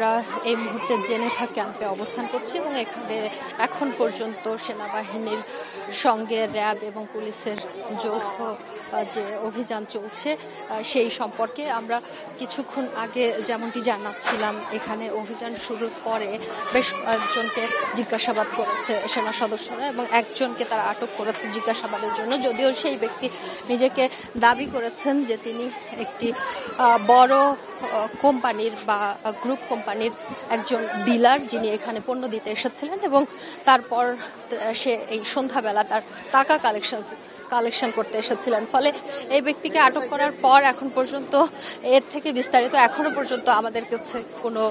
আমরা এই মুহূর্তে জেনেভা ক্যাম্পে অবস্থান করছি এবং এখানে এখন পর্যন্ত সেনাবাহিনীর সঙ্গে র্যাব এবং পুলিশের যৌথ যে অভিযান চলছে সেই সম্পর্কে আমরা কিছুক্ষণ আগে যেমনটি জানাচ্ছিলাম, এখানে অভিযান শুরুর পরে বেশ কয়েকজনকে জিজ্ঞাসাবাদ করেছে সেনা সদস্যরা এবং একজনকে তারা আটক করেছে জিজ্ঞাসাবাদের জন্য। যদিও সেই ব্যক্তি নিজেকে দাবি করেছেন যে তিনি একটি বড় কোম্পানির বা গ্রুপ কোম্পানির একজন ডিলার, যিনি এখানে পণ্য দিতে এসেছিলেন এবং তারপর সে এই সন্ধ্যাবেলা তার টাকা কালেকশন করতে এসেছিলেন। ফলে এই ব্যক্তিকে আটক করার পর এখন পর্যন্ত এর থেকে বিস্তারিত এখনো পর্যন্ত আমাদের কাছে কোনো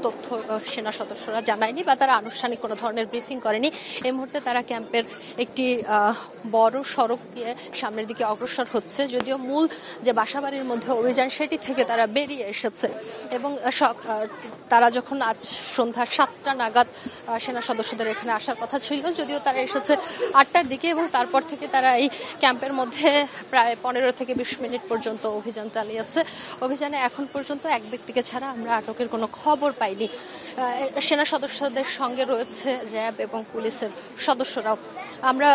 তথ্য সেনা সদস্যরা জানায়নি বা তারা আনুষ্ঠানিক কোনো ধরনের ব্রিফিং করেনি। এই মুহূর্তে তারা ক্যাম্পের একটি বড় সড়ক দিয়ে সামনের দিকে অগ্রসর হচ্ছে, যদিও মূল যে বাসাবাড়ির মধ্যে অভিযান সেটি থেকে তারা বেরিয়ে এসেছে এবং তারা যখন আজ সন্ধ্যা 7টা নাগাদ সেনা সদস্যদের এখানে আসার কথা ছিল, যদিও তারা এসেছে 8টার দিকে এবং তারপর থেকে তারা এই ক্যাম্পের মধ্যে প্রায় 15 থেকে 20 মিনিট পর্যন্ত অভিযান চালিয়েছে। অভিযানে এখন পর্যন্ত এক ব্যক্তিকে ছাড়া আমরা আটকের কোনো খবর পাইনি। সেনা সদস্যদের সঙ্গে রয়েছে র্যাব এবং পুলিশের সদস্যরাও। আমরা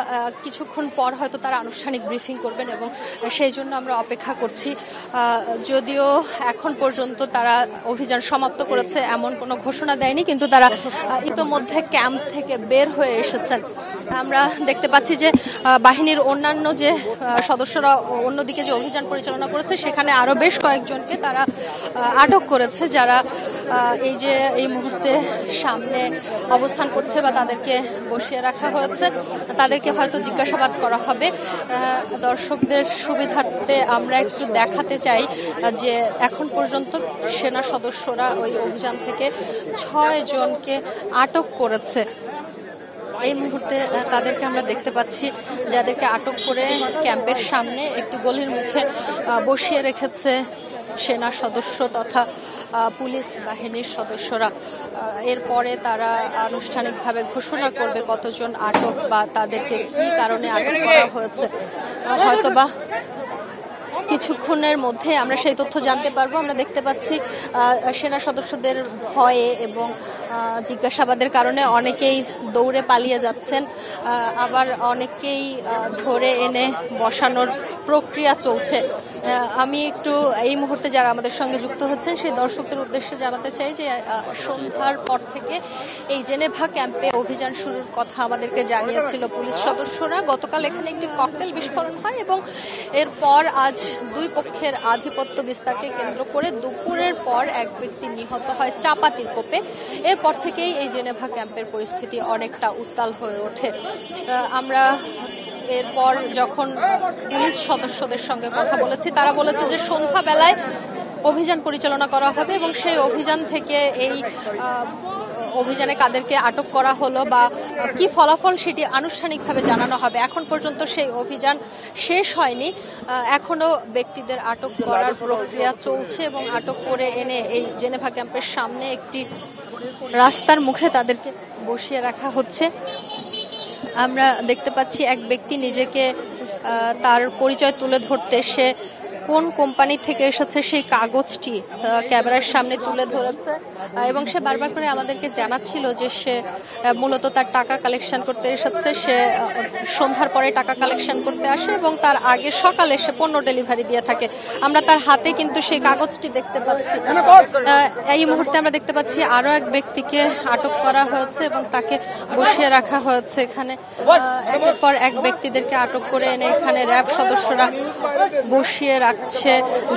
কিছুক্ষণ পর হয়তো তারা আনুষ্ঠানিক ব্রিফিং করবেন এবং সেই জন্য আমরা অপেক্ষা করছি। যদিও এখন পর্যন্ত তারা অভিযান সমাপ্ত করেছে এমন কোনো ঘোষণা দেয়নি, কিন্তু তারা ইতোমধ্যে ক্যাম্প থেকে বের হয়ে এসেছেন। আমরা দেখতে পাচ্ছি যে বাহিনীর অন্যান্য যে সদস্যরা অন্যদিকে যে অভিযান পরিচালনা করেছে সেখানে আরো বেশ কয়েকজনকে তারা আটক করেছে, যারা এই মুহূর্তে সামনে অবস্থান করছে বা তাদেরকে বসিয়ে রাখা হয়েছে। তাদেরকে হয়তো জিজ্ঞাসাবাদ করা হবে। দর্শকদের সুবিধার্থে আমরা একটু দেখাতে চাই যে এখন পর্যন্ত সেনা সদস্যরা ওই অভিযান থেকে 6 জনকে আটক করেছে। এই মুহূর্তে তাদেরকে আমরা দেখতে পাচ্ছি, যাদেরকে আটক করে ক্যাম্পের সামনে একটি গলির মুখে বসিয়ে রেখেছে সেনা সদস্য তথা পুলিশ বাহিনীর সদস্যরা। এরপরে তারা আনুষ্ঠানিকভাবে ঘোষণা করবে কতজন আটক বা তাদেরকে কি কারণে আটক করা হয়েছে। হয়তোবা কিছুক্ষণের মধ্যে আমরা সেই তথ্য জানতে পারবো। আমরা দেখতে পাচ্ছি সেনা সদস্যদের ভয়ে এবং জিজ্ঞাসাবাদের কারণে অনেকেই দৌড়ে পালিয়ে যাচ্ছেন, আবার অনেকেই ধরে এনে বসানোর প্রক্রিয়া চলছে। আমি একটু এই মুহূর্তে যারা আমাদের সঙ্গে যুক্ত হচ্ছেন সেই দর্শকদের উদ্দেশ্যে জানাতে চাই যে সন্ধ্যার পর থেকে এই জেনেভা ক্যাম্পে অভিযান শুরুর কথা আমাদেরকে জানিয়েছিল পুলিশ সদস্যরা। গতকাল এখানে একটি ককটেল বিস্ফোরণ হয় এবং এরপর আজ দুই পক্ষের আধিপত্য বিস্তারকে কেন্দ্র করে দুপুরের পর এক ব্যক্তি নিহত হয় চাপাতির কোপে। এরপর থেকেই এই জেনেভা ক্যাম্পের পরিস্থিতি অনেকটা উত্তাল হয়ে ওঠে। আমরা এরপর যখন পুলিশ সদস্যদের সঙ্গে কথা বলেছি, তারা বলেছে যে সন্ধ্যাবেলায় অভিযান পরিচালনা করা হবে এবং সেই অভিযান থেকে এই অভিযানে কাদেরকে আটক করা হলো বা কি ফলাফল সেটি আনুষ্ঠানিকভাবে জানানো হবে। এখন পর্যন্ত সেই অভিযান শেষ হয়নি, এখনো ব্যক্তিদের আটক করার প্রক্রিয়া চলছে এবং আটক করে এনে এই জেনেভা ক্যাম্পের সামনে একটি রাস্তার মুখে তাদেরকে বসিয়ে রাখা হচ্ছে। আমরা দেখতে পাচ্ছি এক ব্যক্তি নিজেকে তার পরিচয় তুলে ধরতে সে কোন কোম্পানি থেকে এসেছে সেই কাগজটি ক্যামেরার সামনে তুলে ধরেছে এবং সে বারবার করে আমাদেরকে জানাচ্ছিল যে সে মূলত তার টাকা কালেকশন করতে এসেছে। সে সন্ধ্যার পরে টাকা কালেকশন করতে আসে এবং তার আগে সকালে সে পণ্য ডেলিভারি দিয়ে থাকে। আমরা তার হাতে কিন্তু সেই কাগজটি দেখতে পাচ্ছি। এই মুহূর্তে আমরা দেখতে পাচ্ছি আরো এক ব্যক্তিকে আটক করা হয়েছে এবং তাকে বসিয়ে রাখা হয়েছে এখানে। একের পর এক ব্যক্তিদেরকে আটক করে এনে এখানে র্যাব সদস্যরা বসিয়ে রাখছে,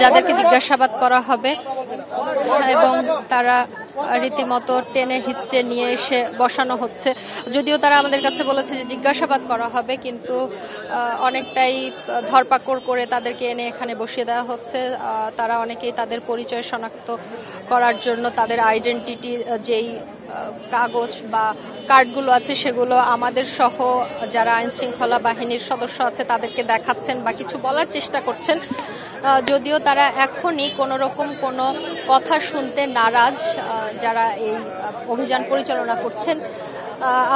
যাদেরকে জিজ্ঞাসাবাদ করা হবে এবং তারা রীতিমতো টেনে হিচড়ে নিয়ে এসে বসানো হচ্ছে। যদিও তারা আমাদের কাছে বলেছে যে জিজ্ঞাসাবাদ করা হবে, কিন্তু অনেকটাই ধরপাকড় করে তাদেরকে এনে এখানে বসিয়ে দেওয়া হচ্ছে। তারা অনেকেই তাদের পরিচয় শনাক্ত করার জন্য তাদের আইডেন্টিটি যেই কাগজ বা কার্ডগুলো আছে সেগুলো আমাদের সহ যারা আইন শৃঙ্খলা বাহিনীর সদস্য আছে তাদেরকে দেখাচ্ছেন বা কিছু বলার চেষ্টা করছেন। যদিও তারা এখনই কোনো রকম কোনো কথা শুনতে নারাজ যারা এই অভিযান পরিচালনা করছেন।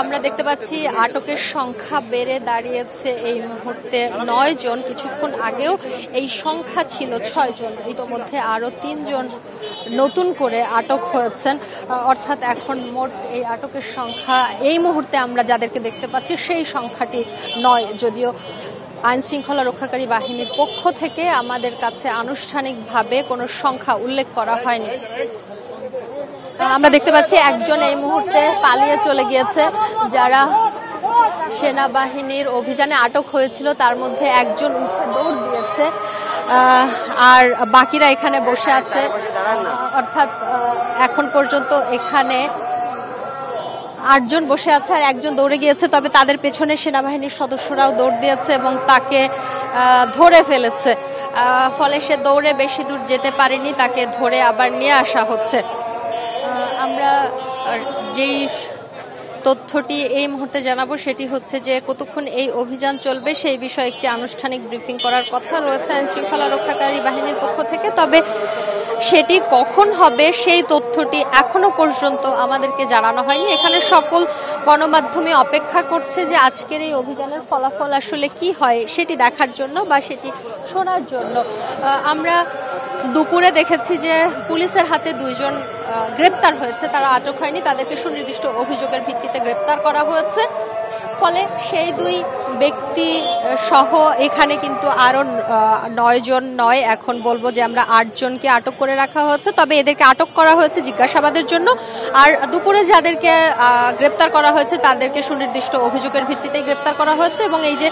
আমরা দেখতে পাচ্ছি আটকের সংখ্যা বেড়ে দাঁড়িয়েছে এই মুহূর্তে 9 জন। কিছুক্ষণ আগেও এই সংখ্যা ছিল 6 জন। ইতোমধ্যে আরও 3 জন নতুন করে আটক হয়েছেন, অর্থাৎ এখন মোট এই আটকের সংখ্যা এই মুহূর্তে আমরা যাদেরকে দেখতে পাচ্ছি সেই সংখ্যাটি 9। যদিও আইন শৃঙ্খলা রক্ষাকারী বাহিনীর পক্ষ থেকে আমাদের কাছে আনুষ্ঠানিকভাবে কোনো সংখ্যা উল্লেখ করা হয়নি। আমরা দেখতে পাচ্ছি একজন এই মুহূর্তে পালিয়ে চলে গিয়েছে। যারা সেনাবাহিনীর অভিযানে আটক হয়েছিল তার মধ্যে একজন উঠে দৌড় দিয়েছে, আর বাকিরা এখানে বসে আছে। অর্থাৎ এখন পর্যন্ত এখানে 8 জন বসে আছে আর একজন দৌড়ে গিয়েছে, তবে তাদের পেছনে সেনাবাহিনীর সদস্যরাও দৌড় দিয়েছে এবং তাকে ধরে ফেলেছে। ফলে সে দৌড়ে বেশি দূর যেতে পারেনি, তাকে ধরে আবার নিয়ে আসা হচ্ছে। আমরা যেই তথ্যটি এই মুহূর্তে জানাবো সেটি হচ্ছে যে কতক্ষণ এই অভিযান চলবে সেই বিষয়ে একটি আনুষ্ঠানিক ব্রিফিং করার কথা রয়েছে আইন শৃঙ্খলা রক্ষাকারী বাহিনীর পক্ষ থেকে। তবে সেটি কখন হবে সেই তথ্যটি এখনো পর্যন্ত আমাদেরকে জানানো হয়নি। এখানে সকল গণমাধ্যমে অপেক্ষা করছে যে আজকের এই অভিযানের ফলাফল আসলে কি হয় সেটি দেখার জন্য বা সেটি শোনার জন্য। আমরা দুপুরে দেখেছি যে পুলিশের হাতে 2 জন গ্রেপ্তার হয়েছে, তারা আটক হয়নি, তাদেরকে সুনির্দিষ্ট অভিযোগের ভিত্তিতে গ্রেপ্তার করা হয়েছে। ফলে সেই 2 ব্যক্তি সহ এখানে কিন্তু আরো 9 জন নয়, এখন বলবো যে আমরা 8 জনকে আটক করে রাখা হয়েছে। তবে এদেরকে আটক করা হয়েছে জিজ্ঞাসাবাদের জন্য, আর দুপুরে যাদেরকে গ্রেপ্তার করা হয়েছে তাদেরকে সুনির্দিষ্ট অভিযোগের ভিত্তিতে গ্রেপ্তার করা হয়েছে এবং এই যে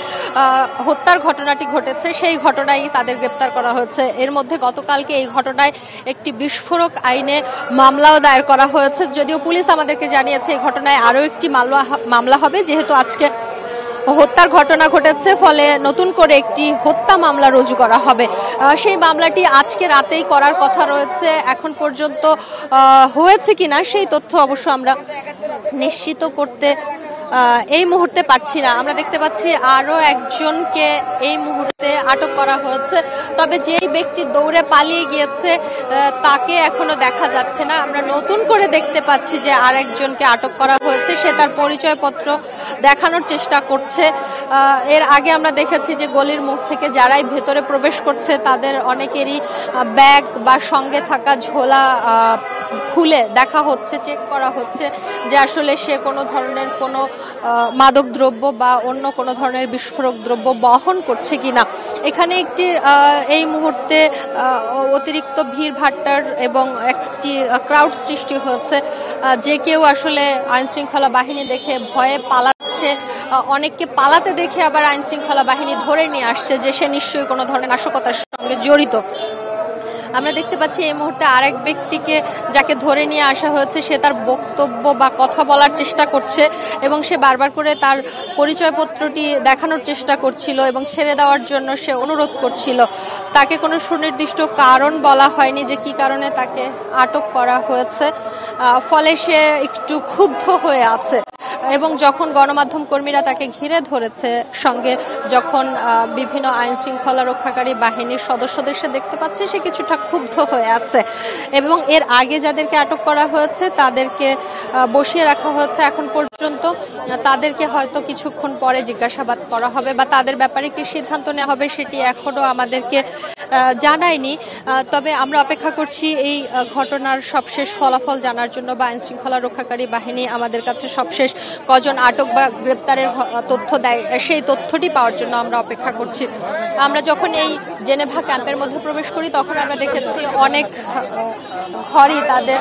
হত্যার ঘটনাটি ঘটেছে সেই ঘটনায় তাদের গ্রেপ্তার করা হয়েছে। এর মধ্যে গতকালকে এই ঘটনায় একটি বিস্ফোরক আইনে মামলাও দায়ের করা হয়েছে। যদিও পুলিশ আমাদেরকে জানিয়েছে এই ঘটনায় আরও একটি মামলা হবে, যেহেতু আজকে হত্যার ঘটনা ঘটেছে ফলে নতুন করে একটি হত্যা মামলা রুজু করা হবে। সেই মামলাটি আজকে রাতেই করার কথা রয়েছে। এখন পর্যন্ত হয়েছে কিনা সেই তথ্য অবশ্য আমরা নিশ্চিত করতে এই মুহূর্তে পারছি না। আমরা দেখতে পাচ্ছি আরো একজনকে এই মুহূর্তে আটক করা হয়েছে, তবে যেই ব্যক্তি দৌড়ে পালিয়ে গিয়েছে তাকে এখনো দেখা যাচ্ছে না। আমরা নতুন করে দেখতে পাচ্ছি যে আরেকজনকে আটক করা হয়েছে, সে তার পরিচয়পত্র দেখানোর চেষ্টা করছে। এর আগে আমরা দেখেছি যে গলির মুখ থেকে যারাই ভেতরে প্রবেশ করছে তাদের অনেকেরই ব্যাগ বা সঙ্গে থাকা ঝোলা খুলে দেখা হচ্ছে, চেক করা হচ্ছে যে আসলে সে কোনো ধরনের কোনো মাদক দ্রব্য বা অন্য কোনো ধরনের বিস্ফোরক দ্রব্য বহন করছে কিনা। এখানে একটি এই মুহূর্তে অতিরিক্ত ভিড় ভাট্টার এবং একটি ক্রাউড সৃষ্টি হয়েছে। যে কেউ আসলে আইন শৃঙ্খলা বাহিনী দেখে ভয়ে পালাচ্ছে, অনেককে পালাতে দেখে আবার আইন শৃঙ্খলা বাহিনী ধরে নিয়ে আসছে যে সে নিশ্চয়ই কোনো ধরনের নাশকতার সঙ্গে জড়িত। আমরা দেখতে পাচ্ছি এই মুহূর্তে আরেক ব্যক্তিকে যাকে ধরে নিয়ে আসা হয়েছে সে তার বক্তব্য বা কথা বলার চেষ্টা করছে এবং সে বারবার করে তার পরিচয়পত্রটি দেখানোর চেষ্টা করছিল এবং ছেড়ে দেওয়ার জন্য সে অনুরোধ করছিল। তাকে কোনো সুনির্দিষ্ট কারণ বলা হয়নি যে কি কারণে তাকে আটক করা হয়েছে, ফলে সে একটু ক্ষুব্ধ হয়ে আছে এবং যখন গণমাধ্যম কর্মীরা তাকে ঘিরে ধরেছে, সঙ্গে যখন বিভিন্ন আইন শৃঙ্খলা রক্ষাকারী বাহিনীর সদস্যদের সে দেখতে পাচ্ছে সে কিছুটা ক্ষুব্ধ হয়ে আছে এবং এর আগে যাদেরকে আটক করা হয়েছে তাদেরকে বসিয়ে রাখা হয়েছে এখন পর্যন্ত। তাদেরকে হয়তো কিছুক্ষণ পরে জিজ্ঞাসাবাদ করা হবে বা তাদের ব্যাপারে কি সিদ্ধান্ত নেওয়া হবে সেটি এখনো আমাদেরকে জানায়নি। তবে আমরা অপেক্ষা করছি এই ঘটনার সবশেষ ফলাফল জানার জন্য বা আইন শৃঙ্খলা রক্ষাকারী বাহিনী আমাদের কাছে সবশেষ কজন আটক বা গ্রেপ্তারের তথ্য দেয় সেই তথ্যটি পাওয়ার জন্য আমরা অপেক্ষা করছি। আমরা যখন এই জেনেভা ক্যাম্পের মধ্যে প্রবেশ করি তখন আমরা দেখেছি অনেক ঘরই তাদের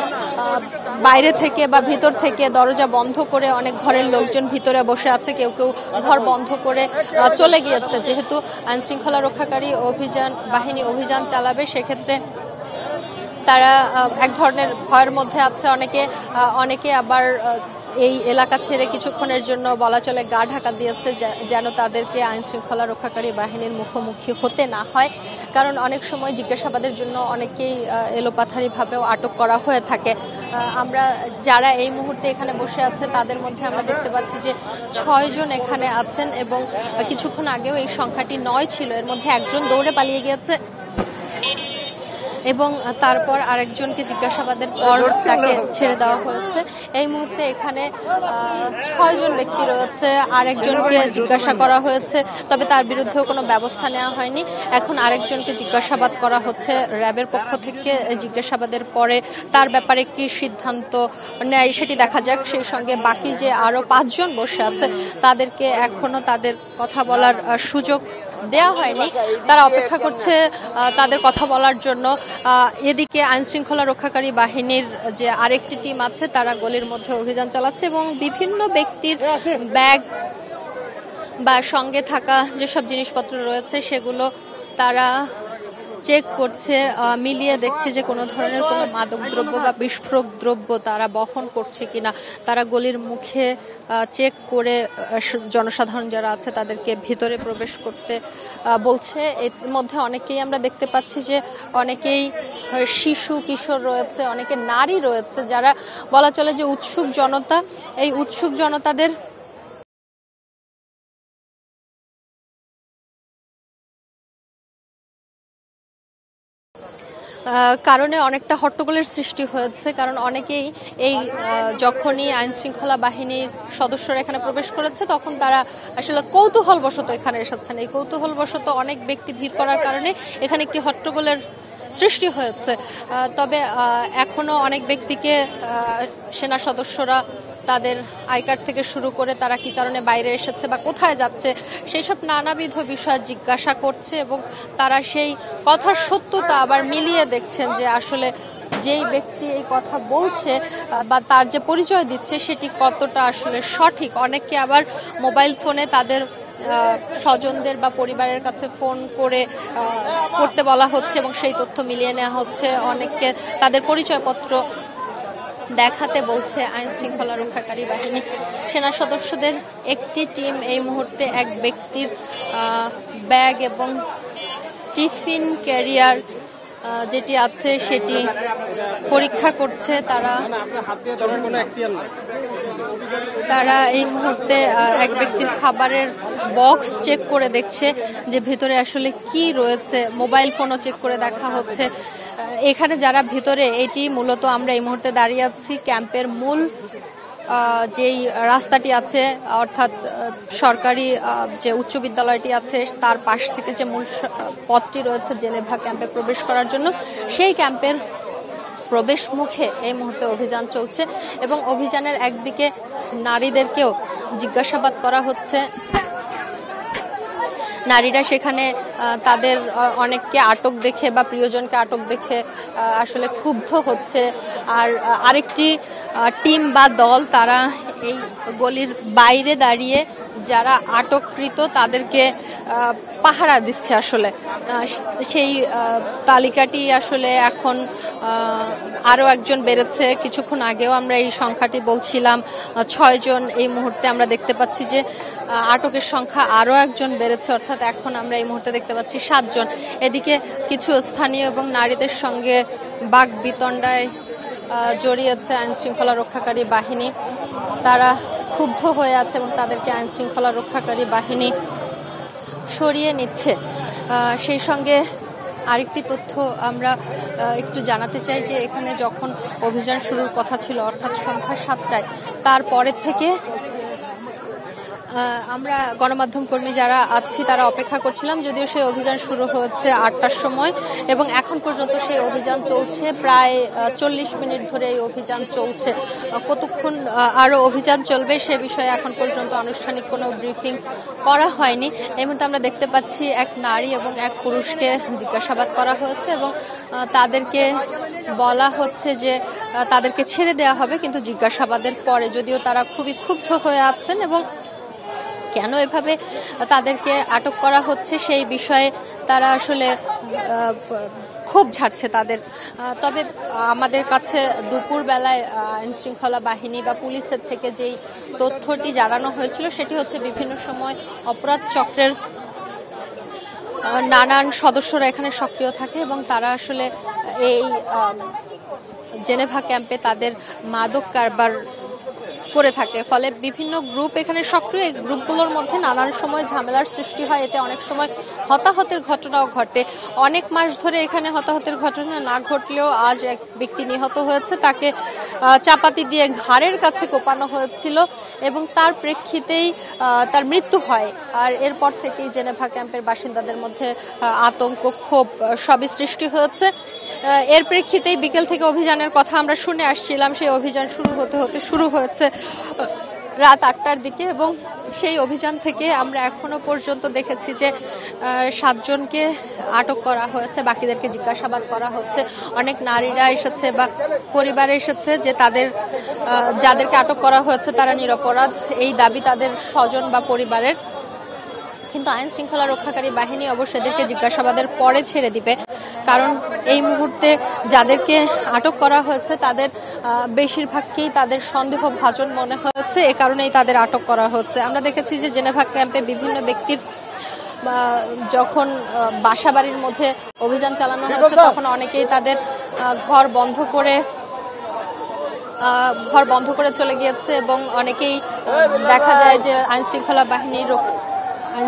বাইরে থেকে বা ভিতর থেকে দরজা বন্ধ করে অনেক ঘরের লোকজন ভিতরে বসে আছে, কেউ কেউ ঘর বন্ধ করে চলে গিয়েছে। যেহেতু আইন শৃঙ্খলা রক্ষাকারী বাহিনী অভিযান চালাবে সেক্ষেত্রে তারা এক ধরনের ভয়ের মধ্যে আছে। অনেকে আবার এই এলাকা ছেড়ে কিছুক্ষণের জন্য বলা চলে গা ঢাকা দিয়েছে যেন তাদেরকে আইন শৃঙ্খলা রক্ষাকারী বাহিনীর মুখোমুখি হতে না হয়, কারণ অনেক সময় জিজ্ঞাসাবাদের জন্য অনেকেই এলোপাথারিভাবেও আটক করা হয়ে থাকে। আমরা যারা এই মুহূর্তে এখানে বসে আছে তাদের মধ্যে আমরা দেখতে পাচ্ছি যে 6 জন এখানে আছেন এবং কিছুক্ষণ আগেও এই সংখ্যাটি 9 ছিল, এর মধ্যে একজন দৌড়ে পালিয়ে গিয়েছে এবং তারপর আরেকজনকে জিজ্ঞাসাবাদের পর তাকে ছেড়ে দেওয়া হয়েছে। এই মুহূর্তে এখানে 6 জন ব্যক্তি রয়েছে, আরেকজনকে জিজ্ঞাসা করা হয়েছে, তবে তার বিরুদ্ধেও কোনো ব্যবস্থা নেওয়া হয়নি। এখন আরেকজনকে জিজ্ঞাসাবাদ করা হচ্ছে র্যাবের পক্ষ থেকে। জিজ্ঞাসাবাদের পরে তার ব্যাপারে কি সিদ্ধান্ত নেয় সেটি দেখা যাক। সেই সঙ্গে বাকি যে আরো 5 জন বসে আছে তাদেরকে এখনো তাদের কথা বলার সুযোগ দেয়া হয়নি, তারা অপেক্ষা করছে তাদের কথা বলার জন্য। এদিকে আইন শৃঙ্খলা রক্ষাকারী বাহিনীর যে আরেকটি টিম আছে তারা গলির মধ্যে অভিযান চালাচ্ছে এবং বিভিন্ন ব্যক্তির ব্যাগ বা সঙ্গে থাকা যেসব জিনিসপত্র রয়েছে সেগুলো তারা চেক করছে, মিলিয়ে দেখছে যে কোনো ধরনের কোনো মাদকদ্রব্য বা বিস্ফোরক দ্রব্য তারা বহন করছে কিনা। তারা গলির মুখে চেক করে জনসাধারণ যারা আছে তাদেরকে ভিতরে প্রবেশ করতে বলছে। এর মধ্যে অনেকেই আমরা দেখতে পাচ্ছি যে অনেকেই শিশু কিশোর রয়েছে, অনেকে নারী রয়েছে যারা বলা চলে যে উৎসুক জনতা। এই উৎসুক জনতাদের কারণে অনেকটা হট্টগোলের সৃষ্টি হয়েছে, কারণ অনেকেই এই যখনই আইন শৃঙ্খলা বাহিনীর সদস্যরা এখানে প্রবেশ করেছে তখন তারা আসলে কৌতূহলবশত এখানে এসেছেন। এই কৌতূহলবশত অনেক ব্যক্তি ভিড় করার কারণে এখানে একটি হট্টগোলের সৃষ্টি হয়েছে। তবে এখনো অনেক ব্যক্তিকে সেনা সদস্যরা তাদের আই কার্ড থেকে শুরু করে তারা কি কারণে বাইরে এসেছে বা কোথায় যাচ্ছে সেই সব নানাবিধ বিষয় জিজ্ঞাসা করছে এবং তারা সেই কথার সত্যতা আবার মিলিয়ে দেখছেন যে আসলে যেই ব্যক্তি এই কথা বলছে বা তার যে পরিচয় দিচ্ছে সেটি কতটা আসলে সঠিক। অনেকে আবার মোবাইল ফোনে তাদের স্বজনদের বা পরিবারের কাছে ফোন করে করতে বলা হচ্ছে এবং সেই তথ্য মিলিয়ে নেওয়া হচ্ছে। অনেককে তাদের পরিচয়পত্র দেখাতে বলছে আইন শৃঙ্খলা রক্ষাকারী বাহিনী। সেনা সদস্যদের একটি টিম এই মুহূর্তে এক ব্যক্তির ব্যাগ এবং টিফিন ক্যারিয়ার যেটি আছে সেটি পরীক্ষা করছে। তারা এই মুহূর্তে এক ব্যক্তির খাবারের বক্স চেক করে দেখছে যে ভিতরে আসলে কি রয়েছে। মোবাইল ফোনও চেক করে দেখা হচ্ছে। এখানে যারা ভিতরে, এটি মূলত আমরা এই মুহূর্তে দাঁড়িয়ে আছি ক্যাম্পের মূল যেই রাস্তাটি আছে অর্থাৎ সরকারি যে উচ্চ বিদ্যালয়টি আছে তার পাশ থেকে যে মূল পথটি রয়েছে জেনেভা ক্যাম্পে প্রবেশ করার জন্য, সেই ক্যাম্পের প্রবেশ মুখে এই মুহূর্তে অভিযান চলছে এবং অভিযানের একদিকে নারীদেরকেও জিজ্ঞাসাবাদ করা হচ্ছে। নারীরা সেখানে তাদের অনেককে আটক দেখে বা প্রিয়জনকে আটক দেখে আসলে ক্ষুব্ধ হচ্ছে। আর আরেকটি টিম বা দল তারা এই গলির বাইরে দাঁড়িয়ে যারা আটককৃত তাদেরকে পাহারা দিচ্ছে। আসলে সেই তালিকাটি আসলে এখন আরও একজন বেড়েছে। কিছুক্ষণ আগেও আমরা এই সংখ্যাটি বলছিলাম 6 জন, এই মুহূর্তে আমরা দেখতে পাচ্ছি যে আটকের সংখ্যা আরও একজন বেড়েছে, অর্থাৎ এখন আমরা এই মুহূর্তে দেখতে পাচ্ছি 7 জন। এদিকে কিছু স্থানীয় এবং নারীদের সঙ্গে বাকবিতণ্ডায় জড়িয়েছে আইন শৃঙ্খলা রক্ষাকারী বাহিনী। তারা ক্ষুব্ধ হয়ে আছে এবং তাদেরকে আইন শৃঙ্খলা রক্ষাকারী বাহিনী সরিয়ে নিচ্ছে। সেই সঙ্গে আরেকটি তথ্য আমরা একটু জানাতে চাই যে এখানে যখন অভিযান শুরুর কথা ছিল অর্থাৎ সন্ধ্যা 7টায়, তারপরের থেকে আমরা গণমাধ্যম কর্মী যারা আছি তারা অপেক্ষা করছিলাম, যদিও সেই অভিযান শুরু হচ্ছে 8টার সময় এবং এখন পর্যন্ত সেই অভিযান চলছে। প্রায় 40 মিনিট ধরে এই অভিযান চলছে। কতক্ষণ আরও অভিযান চলবে সে বিষয়ে এখন পর্যন্ত আনুষ্ঠানিক কোনো ব্রিফিং করা হয়নি। এই মুহূর্তে আমরা দেখতে পাচ্ছি এক নারী এবং এক পুরুষকে জিজ্ঞাসাবাদ করা হয়েছে এবং তাদেরকে বলা হচ্ছে যে তাদেরকে ছেড়ে দেওয়া হবে কিন্তু জিজ্ঞাসাবাদের পরে, যদিও তারা খুবই ক্ষুব্ধ হয়ে আছেন এবং কেন এভাবে তাদেরকে আটক করা হচ্ছে সেই বিষয়ে তারা আসলে ক্ষোভ ঝাড়ছে তাদের। তবে আমাদের কাছে দুপুর বেলায় আইন শৃঙ্খলা বাহিনী বা পুলিশের থেকে যেই তথ্যটি জানানো হয়েছিল সেটি হচ্ছে বিভিন্ন সময় অপরাধ চক্রের নানান সদস্যরা এখানে সক্রিয় থাকে এবং তারা আসলে এই জেনেভা ক্যাম্পে তাদের মাদক কারবার করে থাকে। ফলে বিভিন্ন গ্রুপ এখানে সক্রিয়, গ্রুপগুলোর মধ্যে নানান সময় ঝামেলার সৃষ্টি হয়, এতে অনেক সময় হতাহতের ঘটনাও ঘটে। অনেক মাস ধরে এখানে হতাহতের ঘটনা না ঘটলেও আজ এক ব্যক্তি নিহত হয়েছে, তাকে চাপাতি দিয়ে ঘাড়ের কাছে কোপানো হয়েছিল এবং তার প্রেক্ষিতেই তার মৃত্যু হয়। আর এরপর থেকেই জেনেভা ক্যাম্পের বাসিন্দাদের মধ্যে আতঙ্ক, ক্ষোভ সবই সৃষ্টি হয়েছে। এর প্রেক্ষিতেই বিকেল থেকে অভিযানের কথা আমরা শুনে আসছিলাম। সেই অভিযান শুরু হয়েছে রাত 8টার দিকে এবং সেই অভিযান থেকে আমরা এখনো পর্যন্ত দেখেছি যে 7 জনকে আটক করা হয়েছে, বাকিদেরকে জিজ্ঞাসাবাদ করা হচ্ছে। অনেক নারীরা এসেছে বা পরিবার এসেছে যে যাদেরকে আটক করা হয়েছে তারা নিরপরাধ, এই দাবি তাদের স্বজন বা পরিবারের। কিন্তু আইন শৃঙ্খলা রক্ষাকারী বাহিনী অবশ্য এদেরকে জিজ্ঞাসাবাদের পরে ছেড়ে দিবে, কারণ এই মুহূর্তে যাদেরকে আটক করা হয়েছে তাদের বেশিরভাগকেই তাদের সন্দেহভাজন মনে হয়েছে, এ কারণেই তাদের আটক করা হচ্ছে। আমরা দেখেছি যে জেনেভা ক্যাম্পে বিভিন্ন ব্যক্তির যখন বাসাবাড়ির মধ্যে অভিযান চালানো হয়েছে তখন অনেকেই তাদের ঘর বন্ধ করে চলে গিয়েছে এবং অনেকেই দেখা যায় যে আইন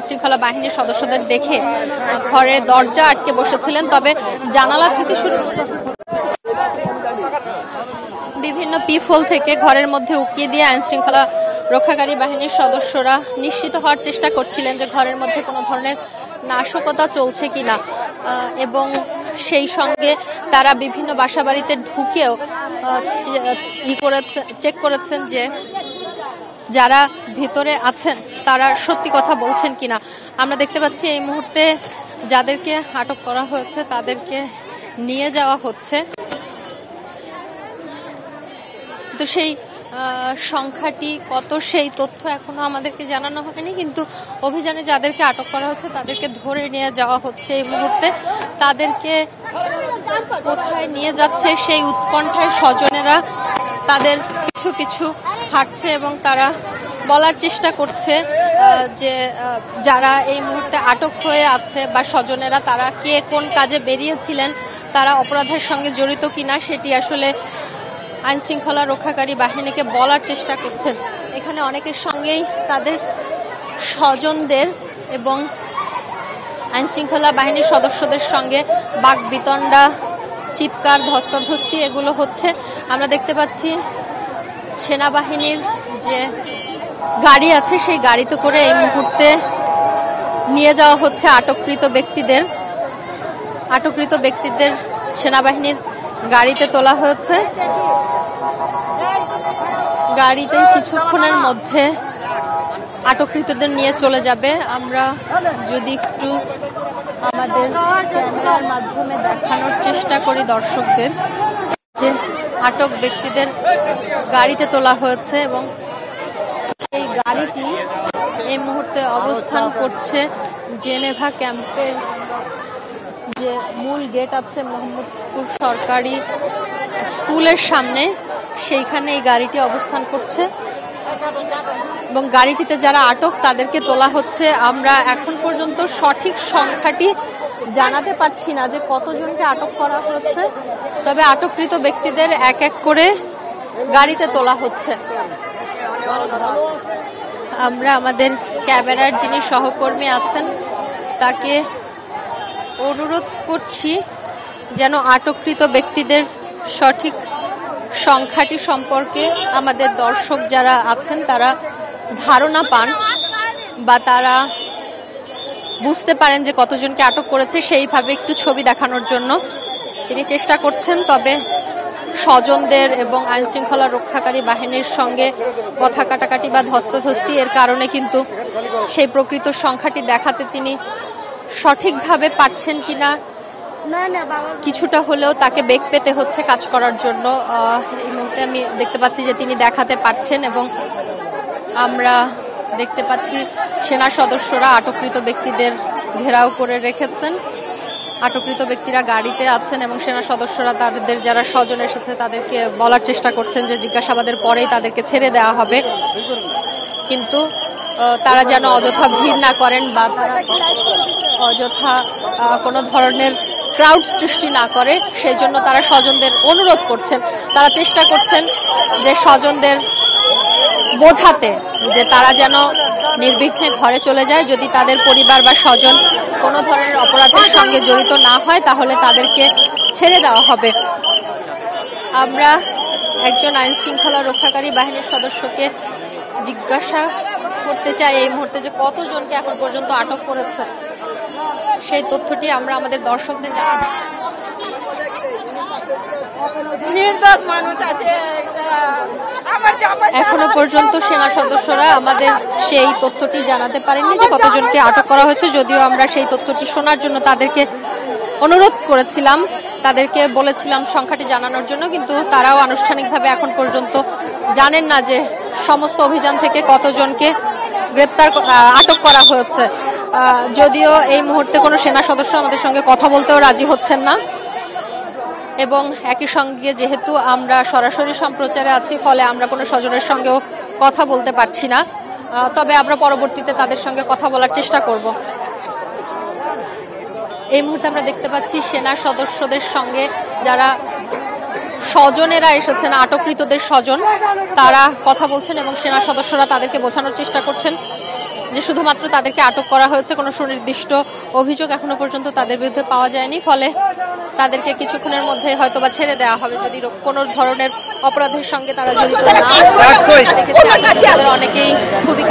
শৃঙ্খলা বাহিনীর সদস্যদের দেখে ঘরের দরজা আটকে বসেছিলেন। তবে জানালা থেকে শুরু করে বিভিন্ন পিফল থেকে ঘরের মধ্যে উকিয়ে দিয়ে আইন শৃঙ্খলা রক্ষাকারী বাহিনীর সদস্যরা নিশ্চিত হওয়ার চেষ্টা করছিলেন যে ঘরের মধ্যে কোনো ধরনের নাশকতা চলছে কিনা, এবং সেই সঙ্গে তারা বিভিন্ন বাসাবাড়িতে ঢুকেও চেক করেছেন যে যারা ভিতরে আছেন তারা সত্যি কথা বলছেন কিনা। আমরা দেখতে পাচ্ছি এই মুহূর্তে যাদেরকে আটক করা হয়েছে তাদেরকে নিয়ে যাওয়া হচ্ছে। তো সেই সংখ্যাটি কত সেই তথ্য এখনো আমাদেরকে জানানো হয়নি, কিন্তু অভিযানে যাদেরকে আটক করা হচ্ছে তাদেরকে ধরে নিয়ে যাওয়া হচ্ছে এই মুহূর্তে। তাদেরকে কোথায় নিয়ে যাচ্ছে সেই উৎকণ্ঠায় স্বজনেরা তাদের পিছু পিছু হাঁটছে এবং তারা বলার চেষ্টা করছে যে যারা এই মুহূর্তে আটক হয়ে আছে বা স্বজনেরা তারা কে কোন কাজে বেরিয়েছিলেন, তারা অপরাধের সঙ্গে জড়িত কিনা সেটি আসলে আইন শৃঙ্খলা রক্ষাকারী বাহিনীকে বলার চেষ্টা করছেন। এখানে অনেকের সঙ্গেই তাদের স্বজনদের এবং আইন শৃঙ্খলা বাহিনীর সদস্যদের সঙ্গে বাকবিতণ্ডা, চিৎকার, ধস্তাধস্তি এগুলো হচ্ছে। আমরা দেখতে পাচ্ছি সেনাবাহিনীর যে গাড়ি আছে সেই গাড়িতে করে এই মুহূর্তে নিয়ে যাওয়া হচ্ছে আটককৃত ব্যক্তিদের সেনাবাহিনীর গাড়িতে তোলা হয়েছে। গাড়িতে কিছুক্ষণের মধ্যে আটককৃতদের নিয়ে চলে যাবে। আমরা যদি একটু আমাদের ক্যামেরার মাধ্যমে দেখানোর চেষ্টা করি দর্শকদের যে আটক ব্যক্তিদের গাড়িতে তোলা হয়েছে এবং এই গাড়িটি এই মুহূর্তে অবস্থান করছে জেনেভা ক্যাম্পের যে মূল গেট আছে মোহাম্মদপুর সরকারি স্কুলের সামনে, সেইখানে এই গাড়িটি অবস্থান করছে এবং গাড়িটিতে যারা আটক তাদেরকে তোলা হচ্ছে। আমরা এখন পর্যন্ত সঠিক সংখ্যাটি জানাতে পারছি না যে কতজনকে আটক করা হয়েছে, তবে আটককৃত ব্যক্তিদের এক এক করে গাড়িতে তোলা হচ্ছে। আমরা আমাদের ক্যামেরার যিনি সহকর্মী আছেন তাকে অনুরোধ করছি যেন আটককৃত ব্যক্তিদের সঠিক সংখ্যাটি সম্পর্কে আমাদের দর্শক যারা আছেন তারা ধারণা পান বা তারা বুঝতে পারেন যে কতজনকে আটক করেছে, সেইভাবে একটু ছবি দেখানোর জন্য তিনি চেষ্টা করছেন। তবে স্বজনদের এবং আইন শৃঙ্খলা রক্ষাকারী বাহিনীর সঙ্গে কথা কাটাকাটি বা ধস্তাধস্তি এর কারণে কিন্তু সেই প্রকৃত সংখ্যাটি দেখাতে তিনি সঠিকভাবে পারছেন কিনা, কিছুটা হলেও তাকে বেগ পেতে হচ্ছে কাজ করার জন্য। এই মুহূর্তে আমি দেখতে পাচ্ছি যে তিনি দেখাতে পারছেন এবং আমরা দেখতে পাচ্ছি সেনা সদস্যরা আটককৃত ব্যক্তিদের ঘেরাও করে রেখেছেন। আটককৃত ব্যক্তিরা গাড়িতে আছেন এবং সেনা সদস্যরা তাদের যারা স্বজন এসেছে তাদেরকে বলার চেষ্টা করছেন যে জিজ্ঞাসাবাদের পরেই তাদেরকে ছেড়ে দেওয়া হবে, কিন্তু তারা যেন অযথা ভিড় না করেন বা তারা অযথা কোনো ধরনের ক্রাউড সৃষ্টি না করে, সেই জন্য তারা স্বজনদের অনুরোধ করছেন। তারা চেষ্টা করছেন যে স্বজনদের বোঝাতে যে তারা যেন নির্বিঘ্নে ঘরে চলে যায়। যদি তাদের পরিবার বা স্বজন কোনো ধরনের অপরাধের সঙ্গে জড়িত না হয় তাহলে তাদেরকে ছেড়ে দেওয়া হবে। আমরা একজন আইন শৃঙ্খলা রক্ষাকারী বাহিনীর সদস্যকে জিজ্ঞাসা করতে চাই এই মুহূর্তে যে কতজনকে এখন পর্যন্ত আটক করেছে, সেই তথ্যটি আমরা আমাদের দর্শকদের জানাবো। এখনো পর্যন্ত সেনা সদস্যরা আমাদের সেই তথ্যটি জানাতে পারেননি যে কতজনকে আটক করা হয়েছে, যদিও আমরা সেই তথ্যটি শোনার জন্য তাদেরকে অনুরোধ করেছিলাম, তাদেরকে বলেছিলাম সংখ্যাটি জানানোর জন্য, কিন্তু তারাও আনুষ্ঠানিকভাবে এখন পর্যন্ত জানেন না যে সমস্ত অভিযান থেকে কতজনকে আটক করা হয়েছে। যদিও এই মুহূর্তে কোনো সেনা সদস্য আমাদের সঙ্গে কথা বলতেও রাজি হচ্ছেন না, এবং একই সঙ্গে যেহেতু আমরা সরাসরি সম্প্রচারে আছি ফলে আমরা কোনো স্বজনের সঙ্গেও কথা বলতে পারছি না। তবে আমরা পরবর্তীতে তাদের সঙ্গে কথা বলার চেষ্টা করব। এই মুহূর্তে আমরা দেখতে পাচ্ছি সেনা সদস্যদের সঙ্গে যারা স্বজনেরা এসেছেন, আটককৃতদের স্বজন, তারা কথা বলছেন এবং সেনা সদস্যরা তাদেরকে বোঝানোর চেষ্টা করছেন যে শুধুমাত্র তাদেরকে আটক করা হয়েছে, কোনো সুনির্দিষ্ট অভিযোগ এখনো পর্যন্ত তাদের বিরুদ্ধে পাওয়া যায়নি, ফলে তাদেরকে কিছুক্ষণের মধ্যে হয়তো বা ছেড়ে দেওয়া হবে যদি কোনো ধরনের অপরাধের সঙ্গে তারা জড়িত না। অনেকেই খুবই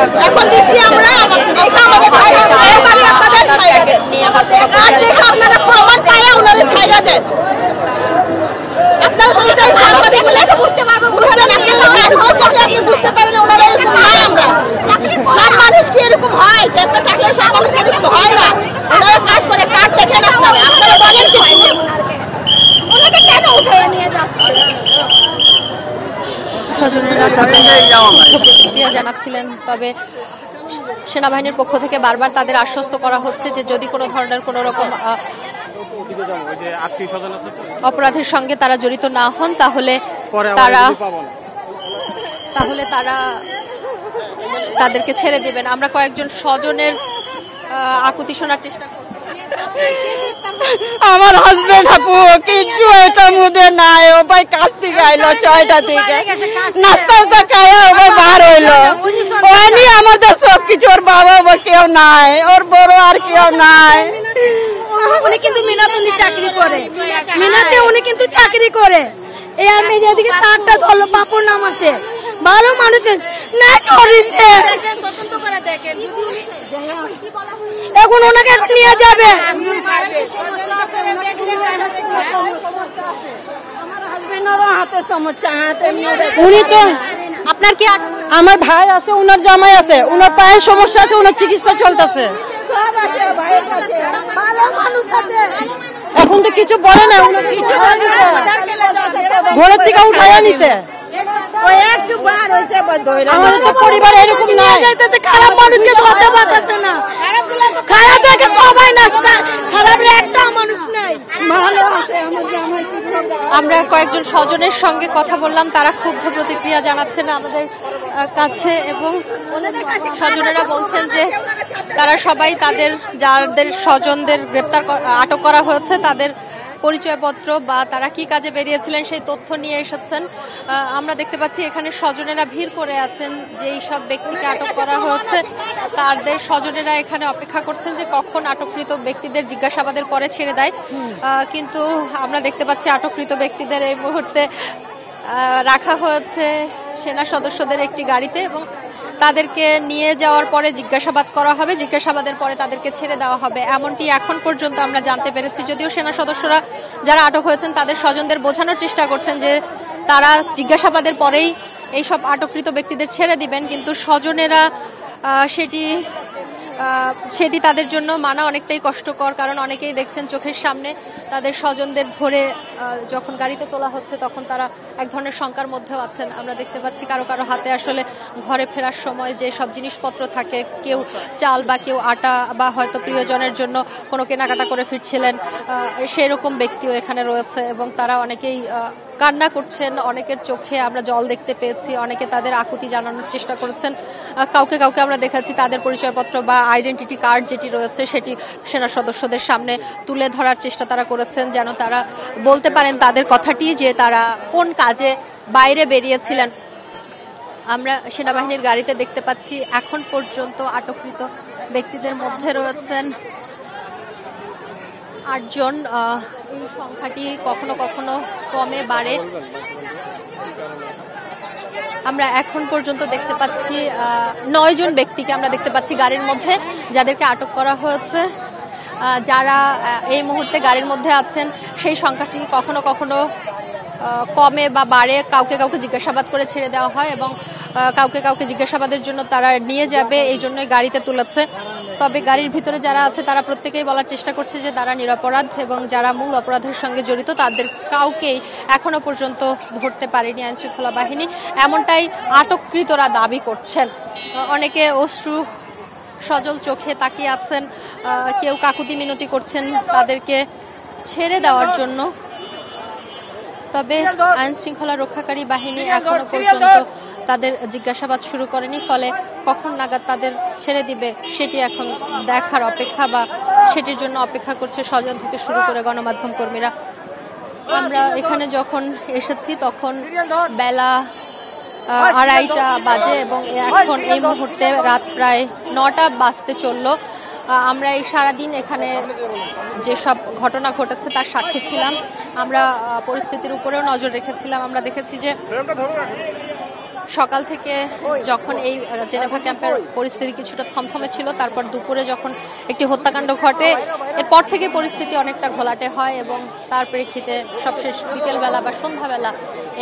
স্বজনেরা প্রতিক্রিয়া জানাচ্ছিলেন। তবে সেনাবাহিনীর পক্ষ থেকে বারবার তাদের আশ্বস্ত করা হচ্ছে যে যদি কোনো ধরনের কোনো রকম অপরাধের সঙ্গে তারা জড়িত না হন তাহলে তারা তাদেরকে ছেড়ে দেবেন। আমরা কয়েকজন স্বজনের আকুতি শোনার চেষ্টা করব। আমার হাজবেন্ড আপু কিচ্ছু এটা মুদে নাই, ও ভাই কাজ থেকে আইলো 6টা থেকে, নাস্তা খাইয়া ও ভাই বার হইলো। ওই নিয়ে আমাদের সবকিছু, ওর বাবা কেউ নাই, ওর বড় আর কেউ নাই। উনি কিন্তু মিনাতে চাকরি করে, মিনাতে উনি কিন্তু চাকরি করে। এই আমি যেদিকে 7টা ধরলো বাপুর নাম আছে, ভালো মানুষের না ছড়িয়েছে। এখন ওনাকে নিয়ে যাবে। উনি তো আপনার কি আমার ভাই আছে, ওনার জামাই আছে, ওনার পায়ের সমস্যা আছে, ওনার চিকিৎসা চলতেছে। এখন তো কিছু বলে না, ঘরের থেকে উঠাইয়া নিছে। আমাদের তো পরিবার এরকম নাই, খারাপ মানুষকে ধরতে পারতেছে না, খারাপ দেখে সবাই নাস্তা, খারাপ একটা মানুষ নাই। আমরা কয়েকজন স্বজনের সঙ্গে কথা বললাম, তারা ক্ষুব্ধ প্রতিক্রিয়া জানাচ্ছেন আমাদের কাছে, এবং স্বজনেরা বলছেন যে তারা সবাই যাদের স্বজনদের আটক করা হয়েছে তাদের পরিচয়পত্র বা তারা কি কাজে বেরিয়েছিলেন সেই তথ্য নিয়ে এসেছেন। আমরা দেখতে পাচ্ছি এখানে স্বজনেরা ভিড় করে আছেন, যেই সব ব্যক্তিকে আটক করা হয়েছে তাদের স্বজনেরা এখানে অপেক্ষা করছেন যে কখন আটককৃত ব্যক্তিদের জিজ্ঞাসাবাদের পরে ছেড়ে দেয়। কিন্তু আমরা দেখতে পাচ্ছি আটককৃত ব্যক্তিদের এই মুহূর্তে রাখা হয়েছে সেনা সদস্যদের একটি গাড়িতে, এবং তাদেরকে নিয়ে যাওয়ার পরে জিজ্ঞাসাবাদ করা হবে, জিজ্ঞাসাবাদের পরে তাদেরকে ছেড়ে দেওয়া হবে, এমনটি এখন পর্যন্ত আমরা জানতে পেরেছি। যদিও সেনা সদস্যরা যারা আটক হয়েছেন তাদের স্বজনদের বোঝানোর চেষ্টা করছেন যে তারা জিজ্ঞাসাবাদের পরেই এইসব আটককৃত ব্যক্তিদের ছেড়ে দিবেন, কিন্তু স্বজনেরা সেটি তাদের জন্য মানা অনেকটাই কষ্টকর, কারণ অনেকেই দেখছেন চোখের সামনে তাদের স্বজনদের ধরে যখন গাড়িতে তোলা হচ্ছে তখন তারা এক ধরনের শঙ্কার মধ্যেও আছেন। আমরা দেখতে পাচ্ছি কারো কারো হাতে আসলে ঘরে ফেরার সময় যে সব জিনিসপত্র থাকে, কেউ চাল বা কেউ আটা বা হয়তো প্রিয়জনের জন্য কোনো কেনাকাটা করে ফিরছিলেন, সেরকম ব্যক্তিও এখানে রয়েছে, এবং তারা অনেকেই কান্না করছেন, অনেকের চোখে আমরা জল দেখতে পেয়েছি, অনেকে তাদের আকুতি জানানোর চেষ্টা করেছেন। কাউকে আমরা দেখাচ্ছি তাদের পরিচয়পত্র বা আইডেন্টিটি কার্ড যেটি রয়েছে সেটি সেনা সদস্যদের সামনে তুলে ধরার চেষ্টা তারা করেছেন, যেন তারা বলতে পারেন তাদের কথাটি যে তারা কোন কাজে বাইরে বেরিয়েছিলেন। আমরা সেনাবাহিনীর গাড়িতে দেখতে পাচ্ছি এখন পর্যন্ত আটককৃত ব্যক্তিদের মধ্যে রয়েছেন 8 জন। এই সংখ্যাটি কখনো কখনো কমে বাড়ে। আমরা এখন পর্যন্ত দেখতে পাচ্ছি 9 জন ব্যক্তিকে আমরা দেখতে পাচ্ছি গাড়ির মধ্যে, যাদেরকে আটক করা হয়েছে। যারা এই মুহূর্তে গাড়ির মধ্যে আছেন সেই সংখ্যাটি কখনো কখনো কমে বা বাড়ে। কাউকে কাউকে জিজ্ঞাসাবাদ করে ছেড়ে দেওয়া হয় এবং কাউকে কাউকে জিজ্ঞাসাবাদের জন্য তারা নিয়ে যাবে, এই জন্যই গাড়িতে তুলেছে। তবে গাড়ির ভিতরে যারা আছে তারা প্রত্যেকেই বলার চেষ্টা করছে যে তারা নিরপরাধ এবং যারা মূল অপরাধের সঙ্গে জড়িত তাদের কাউকেই এখনো পর্যন্ত ধরতে পারেনি আইনশৃঙ্খলা বাহিনী, এমনটাই আটককৃতরা দাবি করছেন। অনেকে অশ্রু সজল চোখে তাকিয়ে আছেন, কেউ কাকুতি মিনতি করছেন তাদেরকে ছেড়ে দেওয়ার জন্য। তবে আইন শৃঙ্খলা রক্ষাকারী বাহিনী এখনো পর্যন্ত তাদের জিজ্ঞাসাবাদ শুরু করেনি, ফলে কখন নাগাদ তাদের ছেড়ে দিবে সেটি এখন দেখার অপেক্ষা বা সেটির জন্য অপেক্ষা করছে স্বজন থেকে শুরু করে গণমাধ্যম কর্মীরা। আমরা এখানে যখন এসেছি তখন বেলা 2:30 বাজে এবং এখন এই মুহূর্তে রাত প্রায় 9টা বাজতে চললো। আমরা এই সারাদিন এখানে যেসব ঘটনা ঘটেছে তার সাক্ষী ছিলাম। আমরা পরিস্থিতির উপরেও নজর রেখেছিলাম। আমরা দেখেছি যে সকাল থেকে যখন এই জেনেভা ক্যাম্পের পরিস্থিতি কিছুটা থমথমে ছিল, তারপর দুপুরে যখন একটি হত্যাকাণ্ড ঘটে, এরপর থেকে পরিস্থিতি অনেকটা ঘোলাটে হয় এবং তার প্রেক্ষিতে সবশেষ বিকেলবেলা বা সন্ধ্যাবেলা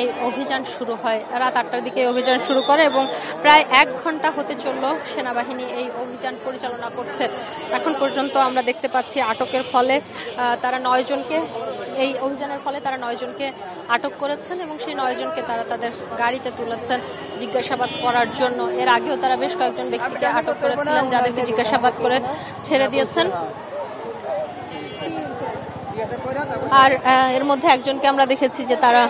এই অভিযান শুরু হয়। রাত 8টার দিকে অভিযান শুরু করে এবং প্রায় 1 ঘন্টা হতে চলল সেনাবাহিনী এই অভিযান পরিচালনা করছে। এখন পর্যন্ত আমরা দেখতে পাচ্ছি আটকের ফলে তারা 9 জনকে, এই অভিযানের ফলে তারা 9 জনকে আটক করেছেন এবং সেই 9 জনকে তারা তাদের গাড়িতে তুলেছেন জিজ্ঞাসাবাদ করার জন্য। এর আগেও তারা বেশ কয়েকজন ব্যক্তিকে আটক করেছিলেন, যাদেরকে জিজ্ঞাসাবাদ করে ছেড়ে দিয়েছেন। আর এর মধ্যে একজনকে আমরা দেখেছি যে তারা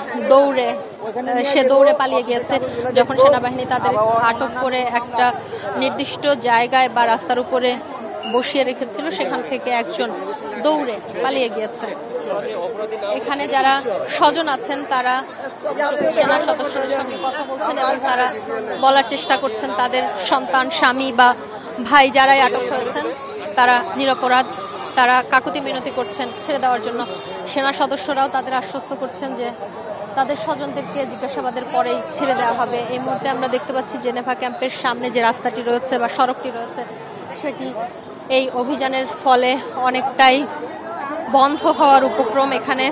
দৌড়ে পালিয়ে গিয়েছে। যখন সেনাবাহিনী তাদের আটক করে একটা নির্দিষ্ট জায়গায় বা রাস্তার উপরে বসিয়ে রেখেছিল, সেখান থেকে একজন দৌড়ে পালিয়ে গিয়েছে। এখানে যারা স্বজন আছেন তারা সেনা সদস্যদের সঙ্গে কথা বলছেন এবং তারা বলার চেষ্টা করছেন তাদের সন্তান, স্বামী বা ভাই যারাই আটক হয়েছেন তারা নিরপরাধ, তারা কাকুতি মিনতি করছেন ছেড়ে দেওয়ার জন্য। সেনা সদস্যরাও তাদের আশ্বস্ত করছেন যে তাদের স্বজনদেরকে জিজ্ঞাসাবাদের পরেই ছেড়ে দেওয়া হবে। এই মুহূর্তে আমরা দেখতে পাচ্ছি জেনেভা ক্যাম্পের সামনে যে রাস্তাটি রয়েছে বা সড়কটি রয়েছে সেটি এই অভিযানের ফলে অনেকটাই বন্ধ হওয়ার উপক্রম। এখানে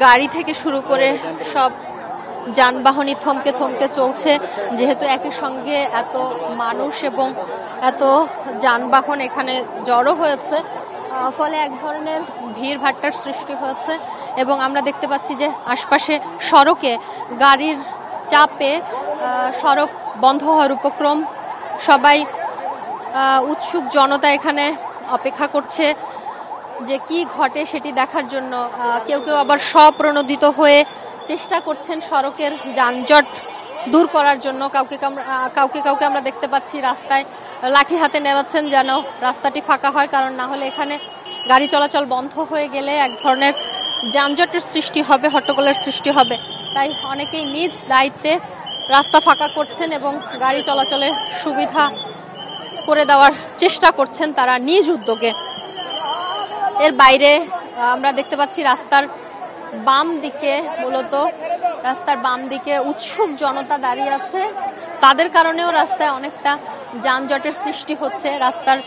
গাড়ি থেকে শুরু করে সব যানবাহনই থমকে থমকে চলছে, যেহেতু একই সঙ্গে এত মানুষ এবং এত যানবাহন এখানে জড়ো হয়েছে, ফলে এক ধরনের ভিড় ভাট্টার সৃষ্টি হয়েছে। এবং আমরা দেখতে পাচ্ছি যে আশপাশে সড়কে গাড়ির চাপে সড়ক বন্ধ হওয়ার উপক্রম। সবাই উৎসুক জনতা এখানে অপেক্ষা করছে যে কি ঘটে সেটি দেখার জন্য। কেউ কেউ আবার স্বপ্রণোদিত হয়ে চেষ্টা করছেন সড়কের যানজট দূর করার জন্য। কাউকে আমরা দেখতে পাচ্ছি রাস্তায় লাঠি হাতে নেওয়াচ্ছেন যেন রাস্তাটি ফাঁকা হয়, কারণ না হলে এখানে গাড়ি চলাচল বন্ধ হয়ে গেলে এক ধরনের যানজটের সৃষ্টি হবে, হট্টগোলের সৃষ্টি হবে। তাই অনেকেই নিজ দায়িত্বে রাস্তা ফাঁকা করছেন এবং গাড়ি চলাচলের সুবিধা করে দেওয়ার চেষ্টা করছেন তারা নিজ উদ্যোগে। এর বাইরে আমরা দেখতে পাচ্ছি রাস্তার বাম দিকে উৎসুক জনতা দাঁড়িয়ে আছে। তাদের কারণেও রাস্তায় অনেকটা যানজটের সৃষ্টি হচ্ছে। রাস্তার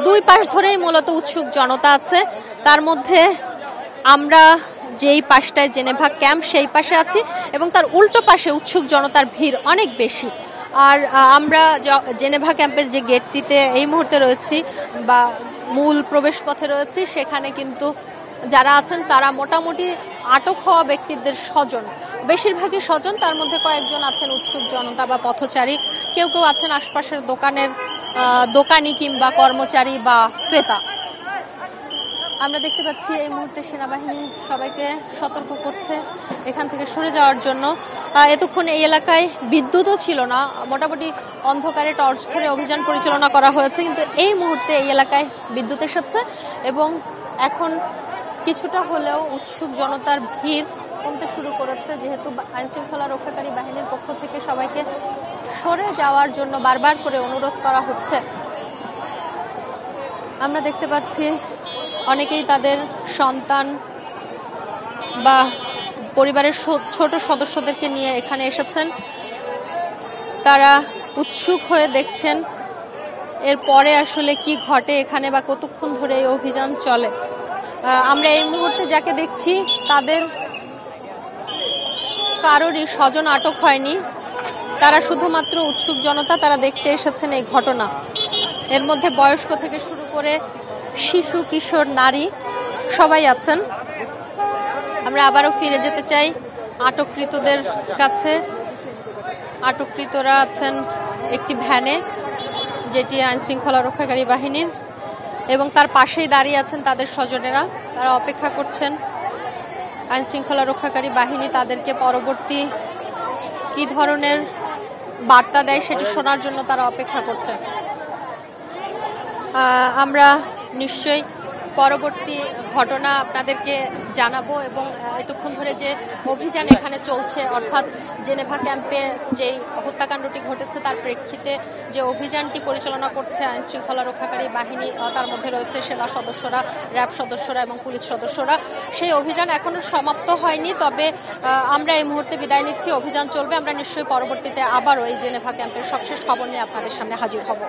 2 পাশ ধরেই মূলত উৎসুক জনতা আছে। তার মধ্যে আমরা যেই পাশটায় জেনেভা ক্যাম্প সেই পাশে আছি এবং তার উল্টো পাশে উৎসুক জনতার ভিড় অনেক বেশি। আর আমরা জেনেভা ক্যাম্পের যে গেটটিতে এই মুহূর্তে রয়েছি বা মূল প্রবেশ পথে রয়েছি, সেখানে কিন্তু যারা আছেন তারা মোটামুটি আটক হওয়া ব্যক্তিদের স্বজন, বেশিরভাগই স্বজন। তার মধ্যে কয়েকজন আছেন উৎসুক জনতা বা পথচারী, কেউ কেউ আছেন আশপাশের দোকানি কিংবা কর্মচারী বা ক্রেতা। আমরা দেখতে পাচ্ছি এই মুহূর্তে সেনাবাহিনী সবাইকে সতর্ক করছে এখান থেকে সরে যাওয়ার জন্য। এতক্ষণ এই এলাকায় বিদ্যুৎও ছিল না, মোটামুটি অন্ধকারে টর্চ ধরে অভিযান পরিচালনা করা হয়েছে, কিন্তু এই মুহূর্তে এই এলাকায় বিদ্যুৎ এসেছে এবং এখন কিছুটা হলেও উৎসুক জনতার ভিড় কমতে শুরু করেছে, যেহেতু আইনশৃঙ্খলা রক্ষাকারী বাহিনীর পক্ষ থেকে সবাইকে সরে যাওয়ার জন্য বারবার করে অনুরোধ করা হচ্ছে। আমরা দেখতে পাচ্ছি অনেকেই তাদের সন্তান বা পরিবারের ছোট সদস্যদেরকে নিয়ে এখানে এসেছেন। তারা উৎসুক হয়ে দেখছেন এরপরে আসলে কি ঘটে এখানে বা কতক্ষণ ধরে এই অভিযান চলে। আমরা এই মুহূর্তে যাকে দেখছি তাদের কারোরই স্বজন আটক হয়নি, তারা শুধুমাত্র উৎসুক জনতা, তারা দেখতে এসেছেন এই ঘটনা। এর মধ্যে বয়স্ক থেকে শুরু করে শিশু, কিশোর, নারী সবাই আছেন। আমরা আবারও ফিরে যেতে চাই আটককৃতদের কাছে। আটককৃতরা আছেন একটি ভ্যানে, যেটি আইনশৃঙ্খলা রক্ষাকারী বাহিনীর, এবং তার পাশেই দাঁড়িয়ে আছেন তাদের স্বজনেরা। তারা অপেক্ষা করছেন আইনশৃঙ্খলা রক্ষাকারী বাহিনী তাদেরকে পরবর্তী কি ধরনের বার্তা দেয় সেটি শোনার জন্য তারা অপেক্ষা করছে। আমরা নিশ্চয়ই পরবর্তী ঘটনা আপনাদেরকে জানাবো, এবং এতক্ষণ ধরে যে অভিযান এখানে চলছে, অর্থাৎ জেনেভা ক্যাম্পে যেই হত্যাকাণ্ডটি ঘটেছে তার প্রেক্ষিতে যে অভিযানটি পরিচালনা করছে আইনশৃঙ্খলা রক্ষাকারী বাহিনী, তার মধ্যে রয়েছে সেনা সদস্যরা, র্যাব সদস্যরা এবং পুলিশ সদস্যরা, সেই অভিযান এখনো সমাপ্ত হয়নি। তবে আমরা এই মুহূর্তে বিদায় নিচ্ছি, অভিযান চলবে। আমরা নিশ্চয়ই পরবর্তীতে আবারও এই জেনেভা ক্যাম্পের সবশেষ খবর নিয়ে আপনাদের সামনে হাজির হব।